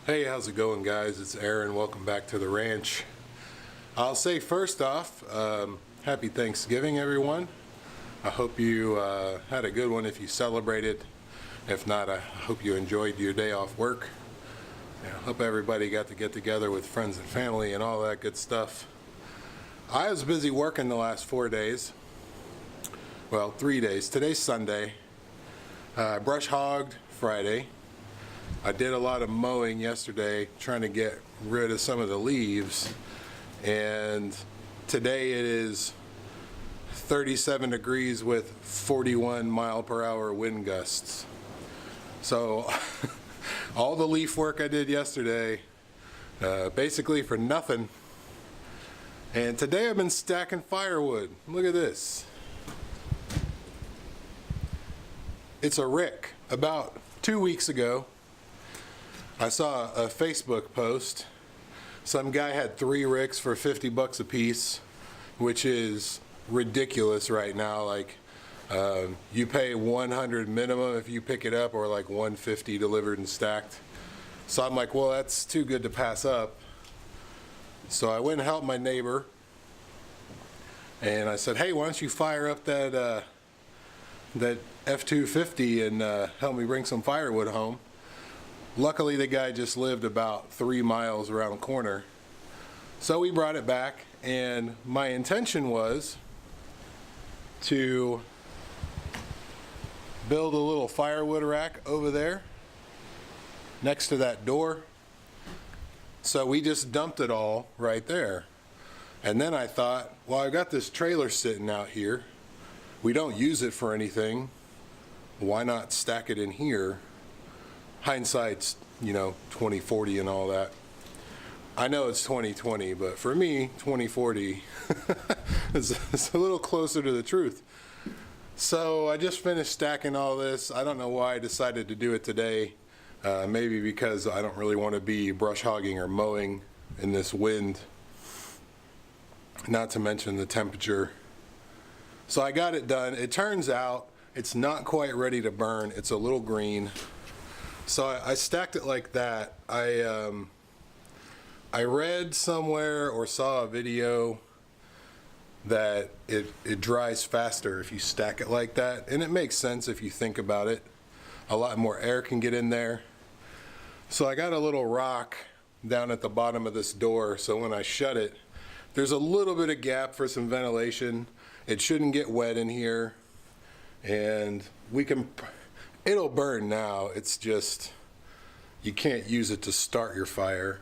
Hey, how's it going, guys? It's Aaron. Welcome back to the ranch. I'll say first off, happy Thanksgiving, everyone. I hope you had a good one if you celebrated. If not, I hope you enjoyed your day off work. I hope everybody got to get together with friends and family and all that good stuff. I was busy working the last 4 days. Well, 3 days. Today's Sunday. Brush hogged Friday. I did a lot of mowing yesterday, trying to get rid of some of the leaves, and today it is 37 degrees with 41 mile per hour wind gusts. So all the leaf work I did yesterday, basically for nothing. And today I've been stacking firewood. Look at this. It's a rick. About 2 weeks ago, I saw a Facebook post. Some guy had 3 ricks for 50 bucks a piece, which is ridiculous right now. Like, you pay 100 minimum if you pick it up, or like 150 delivered and stacked. So I'm like, well, that's too good to pass up. So I went and helped my neighbor, and I said, hey, why don't you fire up that F-250 and help me bring some firewood home. Luckily, the guy just lived about 3 miles around the corner. So we brought it back, and my intention was to build a little firewood rack over there next to that door. So we just dumped it all right there. And then I thought, well, I got this trailer sitting out here. We don't use it for anything. Why not stack it in here? Hindsight's, 20/40 and all that. I know it's 20/20, but for me, 20/40 is a little closer to the truth. So I just finished stacking all this. I don't know why I decided to do it today. Maybe because I don't really want to be brush hogging or mowing in this wind. Not to mention the temperature. So I got it done. It turns out it's not quite ready to burn. It's a little green. So I stacked it like that. I read somewhere or saw a video that it dries faster if you stack it like that. And it makes sense if you think about it. A lot more air can get in there. So I got a little rock down at the bottom of this door, so when I shut it, there's a little bit of gap for some ventilation. It shouldn't get wet in here, and it'll burn now. It's just, you can't use it to start your fire.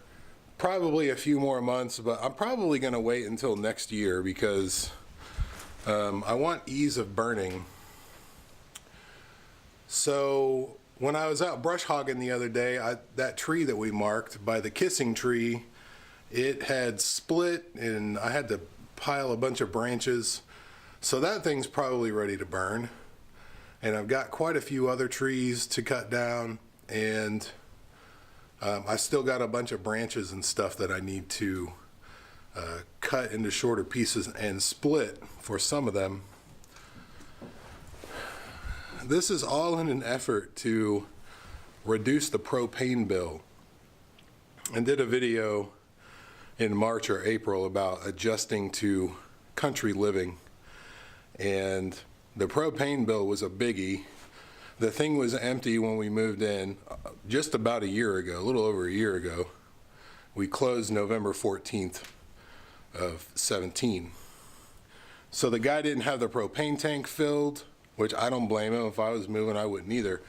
Probably a few more months, but I'm probably gonna wait until next year because I want ease of burning. So when I was out brush hogging the other day, that tree that we marked by the kissing tree, it had split and I had to pile a bunch of branches. So that thing's probably ready to burn. And I've got quite a few other trees to cut down, and I still got a bunch of branches and stuff that I need to cut into shorter pieces and split for some of them. This is all in an effort to reduce the propane bill. I did a video in March or April about adjusting to country living, and the propane bill was a biggie. The thing was empty when we moved in just about a year ago, a little over a year ago. We closed November 14th of 17. So the guy didn't have the propane tank filled, which I don't blame him. If I was moving, I wouldn't either.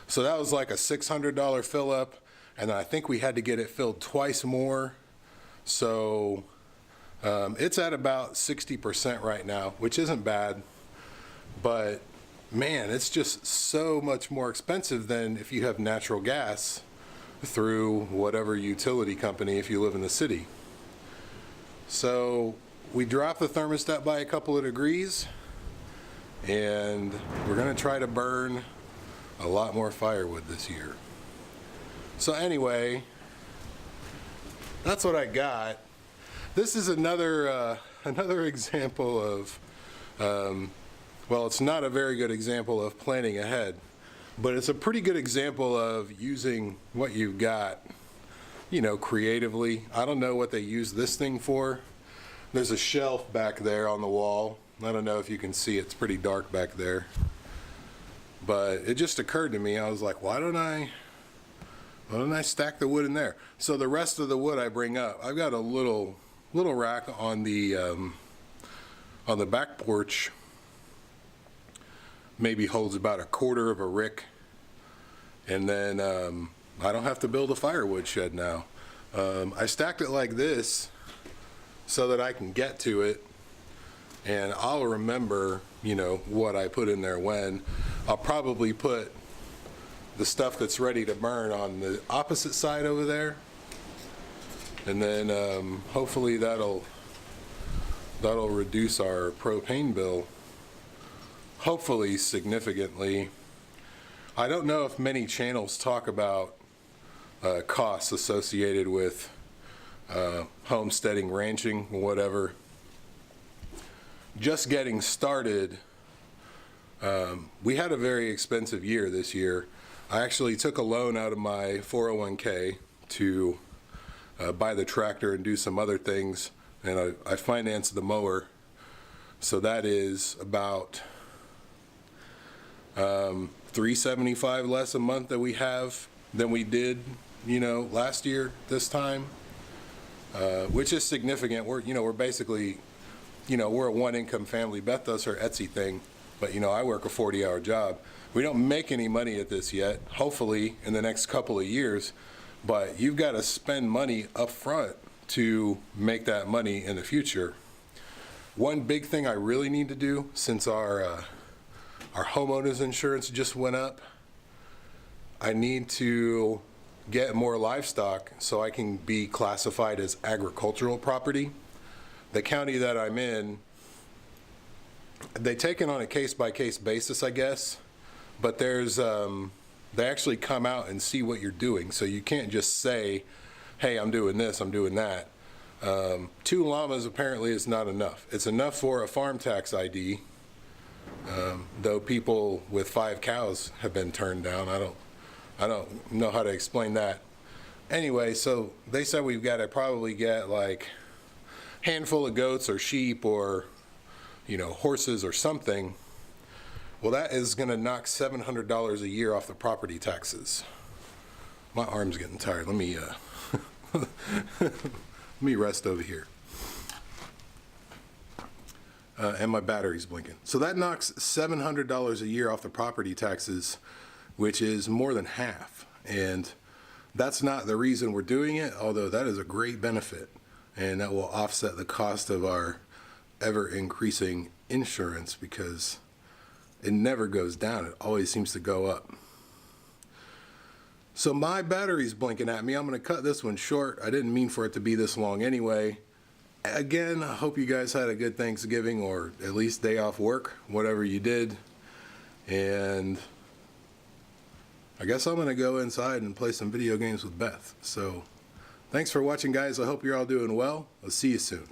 So that was like a $600 fill up, and I think we had to get it filled twice more. So it's at about 60% right now, which isn't bad, but man, it's just so much more expensive than if you have natural gas through whatever utility company if you live in the city. So we dropped the thermostat by a couple of degrees, and we're gonna try to burn a lot more firewood this year. So anyway, that's what I got. This is another example of, well, it's not a very good example of planning ahead, but it's a pretty good example of using what you've got creatively. I don't know what they use this thing for. There's a shelf back there on the wall. I don't know if you can see, it's pretty dark back there. But it just occurred to me, I was like, why don't I stack the wood in there? So the rest of the wood I bring up, I've got a little rack on the back porch. Maybe holds about a quarter of a rick. And then I don't have to build a firewood shed now. I stacked it like this so that I can get to it, and I'll remember, what I put in there when. I'll probably put the stuff that's ready to burn on the opposite side over there, and then hopefully that'll reduce our propane bill, hopefully significantly. I don't know if many channels talk about costs associated with homesteading, ranching, whatever. Just getting started, we had a very expensive year this year. I actually took a loan out of my 401k to buy the tractor and do some other things, and I financed the mower. So that is about $375 less a month that we have than we did, last year this time, which is significant. We're basically, we're a one-income family. Beth does her Etsy thing, but I work a 40-hour job. We don't make any money at this yet, hopefully in the next couple of years, but you've got to spend money up front to make that money in the future. One big thing I really need to do, since our homeowners insurance just went up, I need to get more livestock so I can be classified as agricultural property. The county that I'm in, they take it on a case-by-case basis, I guess, but there's they actually come out and see what you're doing, so you can't just say, hey, I'm doing this, I'm doing that. 2 llamas apparently is not enough. It's enough for a farm tax ID, though people with 5 cows have been turned down. I don't know how to explain that. Anyway, so they said we've got to probably get like a handful of goats or sheep or, horses or something. Well, that is going to knock $700 a year off the property taxes. My arm's getting tired. Let me let me rest over here. And my battery's blinking. So that knocks $700 a year off the property taxes, which is more than half. And that's not the reason we're doing it, although that is a great benefit. And that will offset the cost of our ever increasing insurance, because it never goes down. It always seems to go up. So my battery's blinking at me. I'm going to cut this one short. I didn't mean for it to be this long anyway. Again, I hope you guys had a good Thanksgiving, or at least day off work, whatever you did. And I guess I'm going to go inside and play some video games with Beth. So thanks for watching, guys. I hope you're all doing well. I'll see you soon.